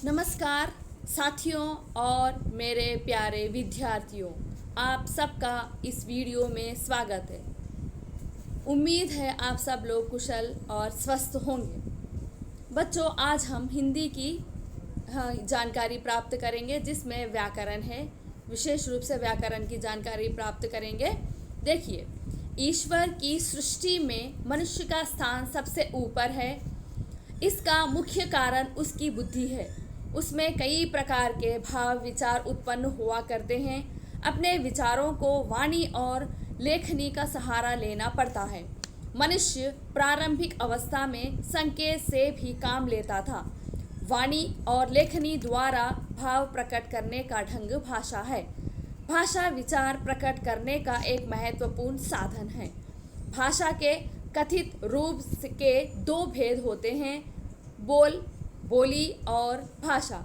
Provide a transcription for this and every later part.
नमस्कार साथियों और मेरे प्यारे विद्यार्थियों, आप सबका इस वीडियो में स्वागत है। उम्मीद है आप सब लोग कुशल और स्वस्थ होंगे। बच्चों, आज हम हिंदी की जानकारी प्राप्त करेंगे जिसमें व्याकरण है। विशेष रूप से व्याकरण की जानकारी प्राप्त करेंगे। देखिए, ईश्वर की सृष्टि में मनुष्य का स्थान सबसे ऊपर है। इसका मुख्य कारण उसकी बुद्धि है। उसमें कई प्रकार के भाव विचार उत्पन्न हुआ करते हैं। अपने विचारों को वाणी और लेखनी का सहारा लेना पड़ता है। मनुष्य प्रारंभिक अवस्था में संकेत से भी काम लेता था। वाणी और लेखनी द्वारा भाव प्रकट करने का ढंग भाषा है। भाषा विचार प्रकट करने का एक महत्वपूर्ण साधन है। भाषा के कथित रूप के दो भेद होते हैं, बोली और भाषा।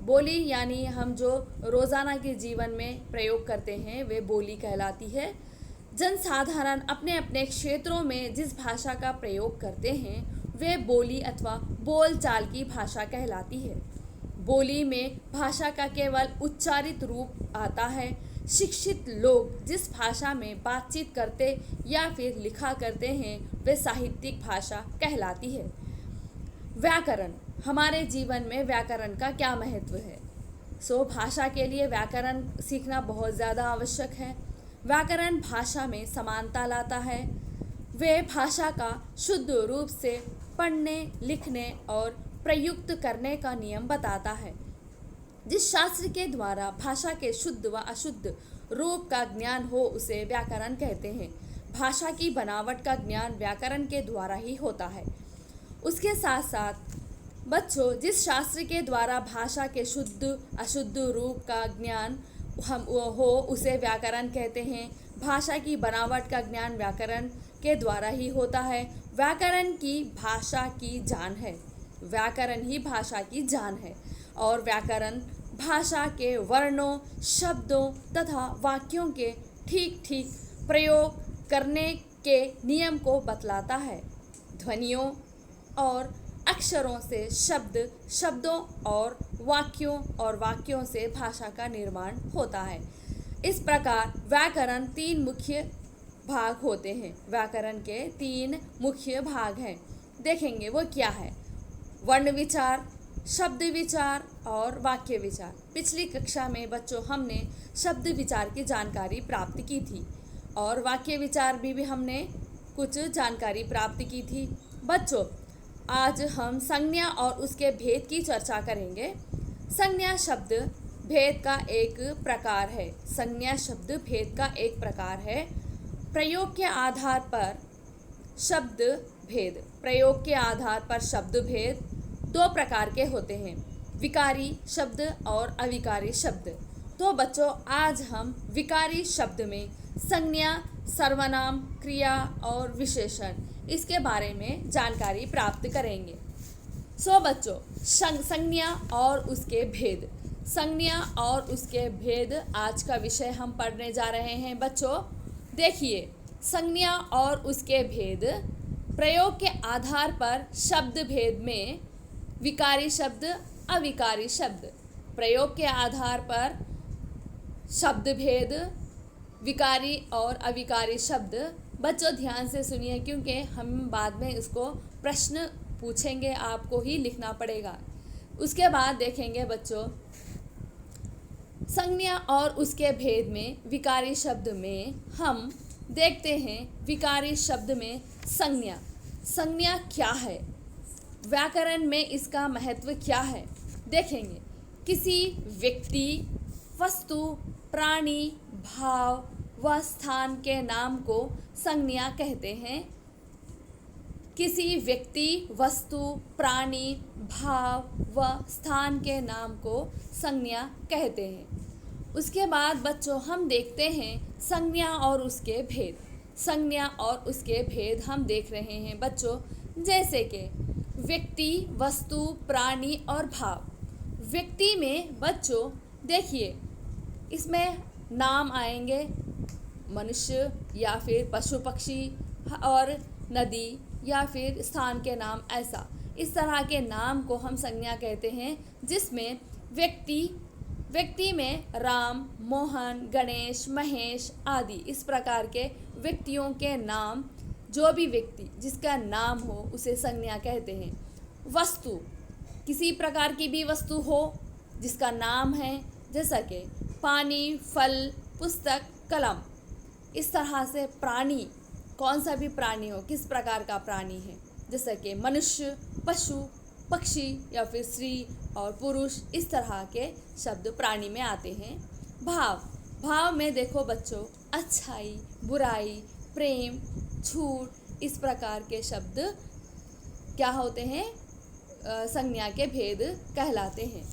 बोली यानी हम जो रोज़ाना के जीवन में प्रयोग करते हैं वे बोली कहलाती है। जनसाधारण अपने अपने क्षेत्रों में जिस भाषा का प्रयोग करते हैं वे बोली अथवा बोलचाल की भाषा कहलाती है। बोली में भाषा का केवल उच्चारित रूप आता है। शिक्षित लोग जिस भाषा में बातचीत करते या फिर लिखा करते हैं वे साहित्यिक भाषा कहलाती है। व्याकरण, हमारे जीवन में व्याकरण का क्या महत्व है? भाषा के लिए व्याकरण सीखना बहुत ज़्यादा आवश्यक है। व्याकरण भाषा में समानता लाता है। वे भाषा का शुद्ध रूप से पढ़ने, लिखने और प्रयुक्त करने का नियम बताता है। जिस शास्त्र के द्वारा भाषा के शुद्ध व अशुद्ध रूप का ज्ञान हो उसे व्याकरण कहते हैं। भाषा की बनावट का ज्ञान व्याकरण के द्वारा ही होता है। उसके साथ साथ बच्चों, जिस शास्त्र के द्वारा भाषा के शुद्ध अशुद्ध रूप का ज्ञान हो उसे व्याकरण कहते हैं। भाषा की बनावट का ज्ञान व्याकरण के द्वारा ही होता है। व्याकरण की भाषा की जान है। व्याकरण ही भाषा की जान है और व्याकरण भाषा के वर्णों, शब्दों तथा वाक्यों के ठीक ठीक प्रयोग करने के नियम को बतलाता है। ध्वनियों और अक्षरों से शब्दों और वाक्यों से भाषा का निर्माण होता है। इस प्रकार व्याकरण तीन मुख्य भाग होते हैं। व्याकरण के तीन मुख्य भाग हैं, देखेंगे वो क्या है। वर्ण विचार, शब्द विचार और वाक्य विचार। पिछली कक्षा में बच्चों हमने शब्द विचार की जानकारी प्राप्त की थी और वाक्य विचार भी हमने कुछ जानकारी प्राप्त की थी। बच्चों, आज हम संज्ञा और उसके भेद की चर्चा करेंगे। संज्ञा शब्द भेद का एक प्रकार है। संज्ञा शब्द भेद का एक प्रकार है। प्रयोग के आधार पर शब्द भेद। प्रयोग के आधार पर शब्द भेद दो प्रकार के होते हैं, विकारी शब्द और अविकारी शब्द। तो बच्चों, आज हम विकारी शब्द में संज्ञा, सर्वनाम, क्रिया और विशेषण इसके बारे में जानकारी प्राप्त करेंगे। बच्चों, संज्ञा और उसके भेद। संज्ञा और उसके भेद आज का विषय हम पढ़ने जा रहे हैं। बच्चों देखिए, संज्ञा और उसके भेद। प्रयोग के आधार पर शब्द भेद में विकारी शब्द, अविकारी शब्द। प्रयोग के आधार पर शब्द भेद, विकारी और अविकारी शब्द। बच्चों ध्यान से सुनिए क्योंकि हम बाद में इसको प्रश्न पूछेंगे, आपको ही लिखना पड़ेगा। उसके बाद देखेंगे बच्चों, संज्ञा और उसके भेद में विकारी शब्द में हम देखते हैं विकारी शब्द में संज्ञा। संज्ञा क्या है? व्याकरण में इसका महत्व क्या है देखेंगे। किसी व्यक्ति, वस्तु, प्राणी, भाव व स्थान के नाम को संज्ञा कहते हैं। किसी व्यक्ति, वस्तु, प्राणी, भाव व स्थान के नाम को संज्ञा कहते हैं। उसके बाद बच्चों हम देखते हैं संज्ञा और उसके भेद। संज्ञा और उसके भेद हम देख रहे हैं बच्चों, जैसे कि व्यक्ति, वस्तु, प्राणी और भाव। व्यक्ति में बच्चों देखिए, इसमें नाम आएंगे मनुष्य या फिर पशु पक्षी और नदी या फिर स्थान के नाम। ऐसा इस तरह के नाम को हम संज्ञा कहते हैं, जिसमें व्यक्ति में राम, मोहन, गणेश, महेश आदि इस प्रकार के व्यक्तियों के नाम, जो भी व्यक्ति जिसका नाम हो उसे संज्ञा कहते हैं। वस्तु, किसी प्रकार की भी वस्तु हो जिसका नाम है, जैसा कि पानी, फल, पुस्तक, कलम। इस तरह से प्राणी, कौन सा भी प्राणी हो, किस प्रकार का प्राणी है, जैसे कि मनुष्य, पशु, पक्षी या फिर स्त्री और पुरुष, इस तरह के शब्द प्राणी में आते हैं। भाव में देखो बच्चों, अच्छाई, बुराई, प्रेम, झूठ, इस प्रकार के शब्द क्या होते हैं, संज्ञा के भेद कहलाते हैं।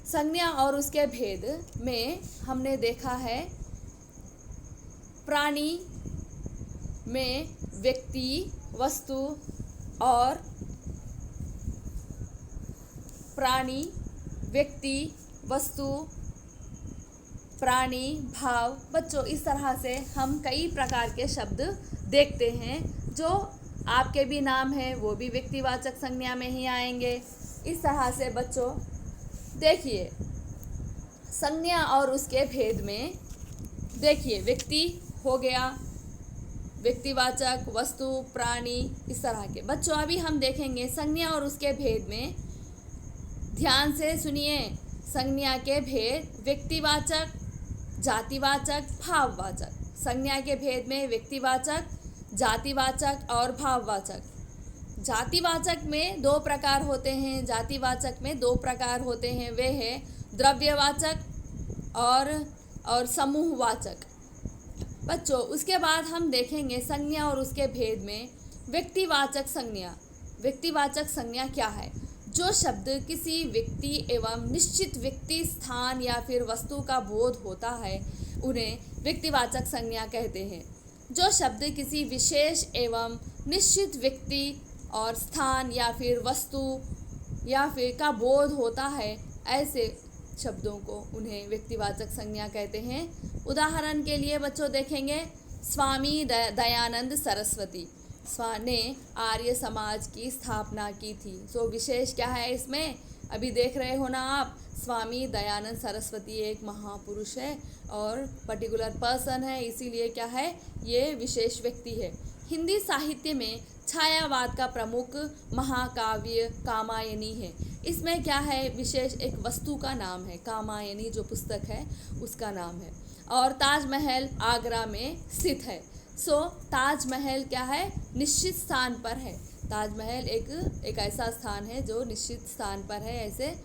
संज्ञा और उसके भेद में हमने देखा है, प्राणी में व्यक्ति, वस्तु और प्राणी, व्यक्ति, वस्तु, प्राणी, भाव। बच्चों, इस तरह से हम कई प्रकार के शब्द देखते हैं। जो आपके भी नाम हैं वो भी व्यक्तिवाचक संज्ञा में ही आएंगे। इस तरह से बच्चों देखिए, संज्ञा और उसके भेद में देखिए, व्यक्ति हो गया व्यक्तिवाचक, वस्तु, प्राणी, इस तरह के। बच्चों, अभी हम देखेंगे संज्ञा और उसके भेद में। ध्यान से सुनिए, संज्ञा के भेद व्यक्तिवाचक, जातिवाचक, भाववाचक। संज्ञा के भेद में व्यक्तिवाचक, जातिवाचक और भाववाचक। जातिवाचक में दो प्रकार होते हैं। वे हैं द्रव्यवाचक और समूहवाचक। बच्चों, उसके बाद हम देखेंगे संज्ञा और उसके भेद में व्यक्तिवाचक संज्ञा। व्यक्तिवाचक संज्ञा क्या है? जो शब्द किसी व्यक्ति एवं निश्चित व्यक्ति, स्थान या फिर वस्तु का बोध होता है, उन्हें व्यक्तिवाचक संज्ञा कहते हैं। जो शब्द किसी विशेष एवं निश्चित व्यक्ति और स्थान या फिर वस्तु या फिर का बोध होता है, ऐसे शब्दों को उन्हें व्यक्तिवाचक संज्ञा कहते हैं। उदाहरण के लिए बच्चों देखेंगे, स्वामी दयानंद सरस्वती ने आर्य समाज की स्थापना की थी। सो विशेष क्या है इसमें, अभी देख रहे हो ना आप, स्वामी दयानंद सरस्वती एक महापुरुष है और पर्टिकुलर पर्सन है, इसीलिए क्या है, ये विशेष व्यक्ति है। हिंदी साहित्य में छायावाद का प्रमुख महाकाव्य कामायनी है। इसमें क्या है, विशेष एक वस्तु का नाम है, कामायनी जो पुस्तक है उसका नाम है। और ताजमहल आगरा में स्थित है। सो ताजमहल क्या है, निश्चित स्थान पर है। ताजमहल एक ऐसा स्थान है जो निश्चित स्थान पर है। ऐसे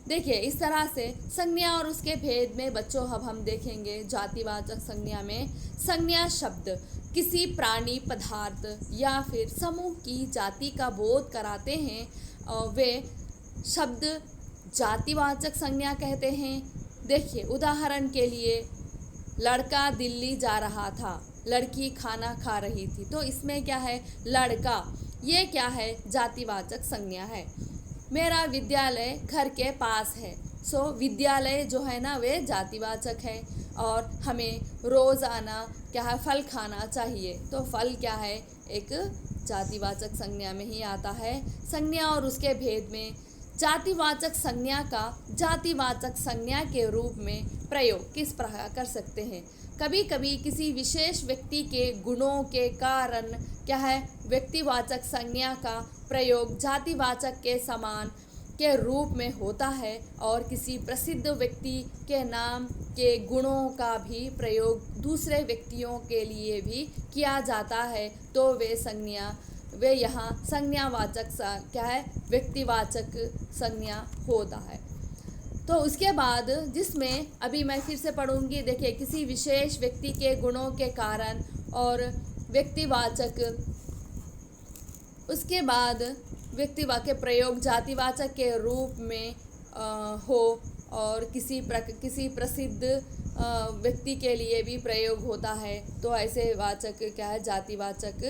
देखिए, इस तरह से संज्ञा और उसके भेद में बच्चों अब हम देखेंगे जातिवाचक संज्ञा में। संज्ञा शब्द किसी प्राणी, पदार्थ या फिर समूह की जाति का बोध कराते हैं और वे शब्द जातिवाचक संज्ञा कहते हैं। देखिए, उदाहरण के लिए, लड़का दिल्ली जा रहा था, लड़की खाना खा रही थी। तो इसमें क्या है, लड़का, ये क्या है, जातिवाचक संज्ञा है। मेरा विद्यालय घर के पास है। सो विद्यालय जो है ना, वे जातिवाचक है। और हमें रोज़ाना क्या है, फल खाना चाहिए। तो फल क्या है, एक जातिवाचक संज्ञा में ही आता है। संज्ञा और उसके भेद में जातिवाचक संज्ञा का जातिवाचक संज्ञा के रूप में प्रयोग किस प्रकार कर सकते हैं। कभी कभी किसी विशेष व्यक्ति के गुणों के कारण क्या है, व्यक्तिवाचक संज्ञा का प्रयोग जातिवाचक के समान के रूप में होता है। और किसी प्रसिद्ध व्यक्ति के नाम के गुणों का भी प्रयोग दूसरे व्यक्तियों के लिए भी किया जाता है। तो वे यहाँ संज्ञावाचक क्या है, व्यक्तिवाचक संज्ञा होता है। तो उसके बाद जिसमें अभी मैं फिर से पढ़ूंगी, देखिए, किसी विशेष व्यक्ति के गुणों के कारण और व्यक्तिवाचक, उसके बाद व्यक्तिवाचक प्रयोग जातिवाचक के रूप में हो और किसी प्रसिद्ध व्यक्ति के लिए भी प्रयोग होता है। तो ऐसे वाचक क्या है, जातिवाचक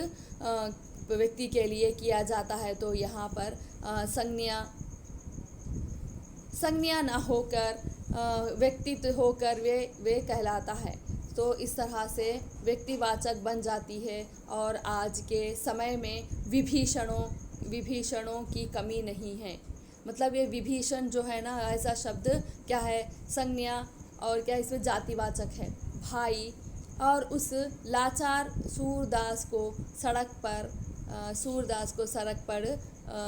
व्यक्ति के लिए किया जाता है। तो यहाँ पर संज्ञा न होकर व्यक्तित्व होकर वे कहलाता है। तो इस तरह से व्यक्तिवाचक बन जाती है। और आज के समय में विभीषणों विभीषणों की कमी नहीं है। मतलब ये विभीषण जो है ना, ऐसा शब्द क्या है, संज्ञा और क्या इसमें जातिवाचक है, भाई। और उस लाचार सूरदास को सड़क पर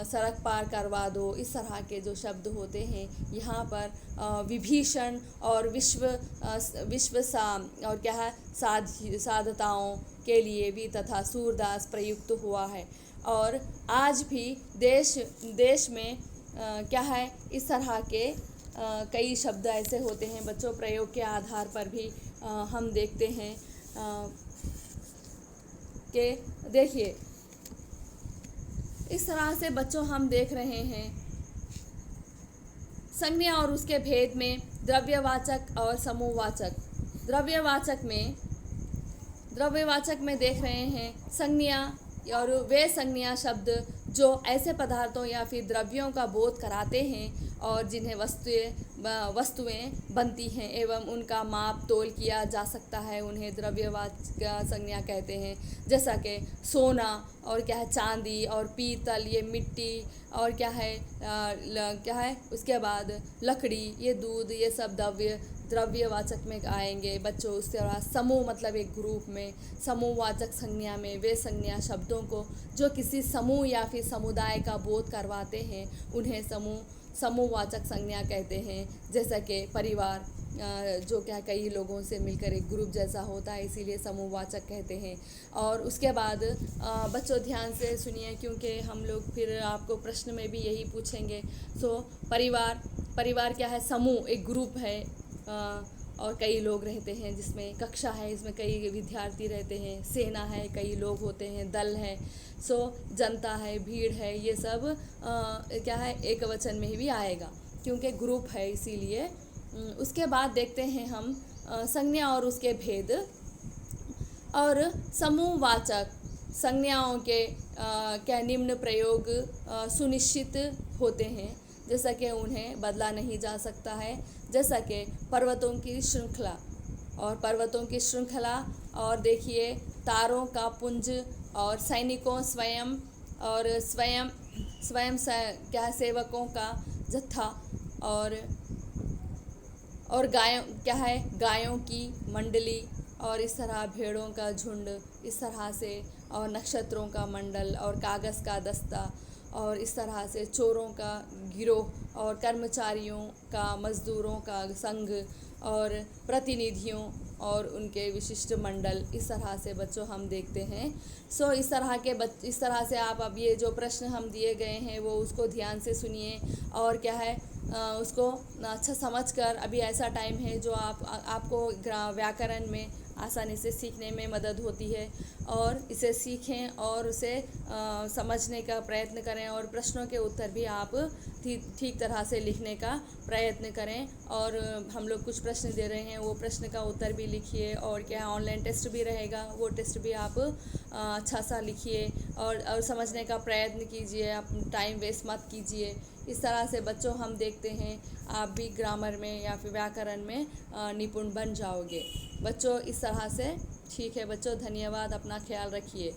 सड़क पार करवा दो, इस तरह के जो शब्द होते हैं यहाँ पर विभीषण और विश्व और क्या है साधताओं के लिए भी तथा सूरदास प्रयुक्त हुआ है। और आज भी देश में क्या है, इस तरह के कई शब्द ऐसे होते हैं बच्चों, प्रयोग के आधार पर भी हम देखते हैं कि देखिए इस तरह से बच्चों हम देख रहे हैं संज्ञा और उसके भेद में द्रव्यवाचक और समूहवाचक। द्रव्यवाचक में देख रहे हैं संज्ञा और वे संज्ञा शब्द जो ऐसे पदार्थों या फिर द्रव्यों का बोध कराते हैं और जिन्हें वस्तुएं बनती हैं एवं उनका माप तोल किया जा सकता है, उन्हें द्रव्यवाचक संज्ञा कहते हैं। जैसा कि सोना और क्या है चांदी और पीतल, ये मिट्टी और क्या है उसके बाद लकड़ी, ये दूध, ये सब द्रव्यवाचक में आएंगे बच्चों। उसके बाद समूह मतलब एक ग्रुप में, समूहवाचक संज्ञा में वे संज्ञा शब्दों को जो किसी समूह या फिर समुदाय का बोध करवाते हैं उन्हें समूहवाचक संज्ञा कहते हैं। जैसा कि परिवार जो क्या कई लोगों से मिलकर एक ग्रुप जैसा होता है, इसीलिए समूहवाचक कहते हैं। और उसके बाद बच्चों ध्यान से सुनिए क्योंकि हम लोग फिर आपको प्रश्न में भी यही पूछेंगे। सो परिवार क्या है, समूह, एक ग्रुप है और कई लोग रहते हैं, जिसमें कक्षा है, इसमें कई विद्यार्थी रहते हैं, सेना है, कई लोग होते हैं, दल है, सो जनता है, भीड़ है, ये सब क्या है एक वचन में भी आएगा क्योंकि ग्रुप है इसीलिए। उसके बाद देखते हैं हम संज्ञा और उसके भेद। और समूहवाचक संज्ञाओं के क्या निम्न प्रयोग सुनिश्चित होते हैं, जैसा कि उन्हें बदला नहीं जा सकता है। जैसा कि पर्वतों की श्रृंखला और देखिए तारों का पुंज और सैनिकों स्वयं क्या सेवकों का जत्था और गायों की मंडली और इस तरह भेड़ों का झुंड, इस तरह से, और नक्षत्रों का मंडल और कागज़ का दस्ता और इस तरह से चोरों का गिरोह और कर्मचारियों का, मजदूरों का संघ और प्रतिनिधियों और उनके विशिष्ट मंडल, इस तरह से बच्चों हम देखते हैं। सो इस तरह से आप अब ये जो प्रश्न हम दिए गए हैं वो उसको ध्यान से सुनिए और क्या है उसको अच्छा समझकर, अभी ऐसा टाइम है जो आपको व्याकरण में आसानी से सीखने में मदद होती है और इसे सीखें और उसे समझने का प्रयत्न करें और प्रश्नों के उत्तर भी आप ठीक तरह से लिखने का प्रयत्न करें। और हम लोग कुछ प्रश्न दे रहे हैं, वो प्रश्न का उत्तर भी लिखिए और क्या ऑनलाइन टेस्ट भी रहेगा, वो टेस्ट भी आप अच्छा सा लिखिए और समझने का प्रयत्न कीजिए, आप टाइम वेस्ट मत कीजिए। इस तरह से बच्चों हम देखते हैं आप भी ग्रामर में या फिर व्याकरण में निपुण बन जाओगे बच्चों। इस तरह से ठीक है बच्चों, धन्यवाद, अपना ख्याल रखिए।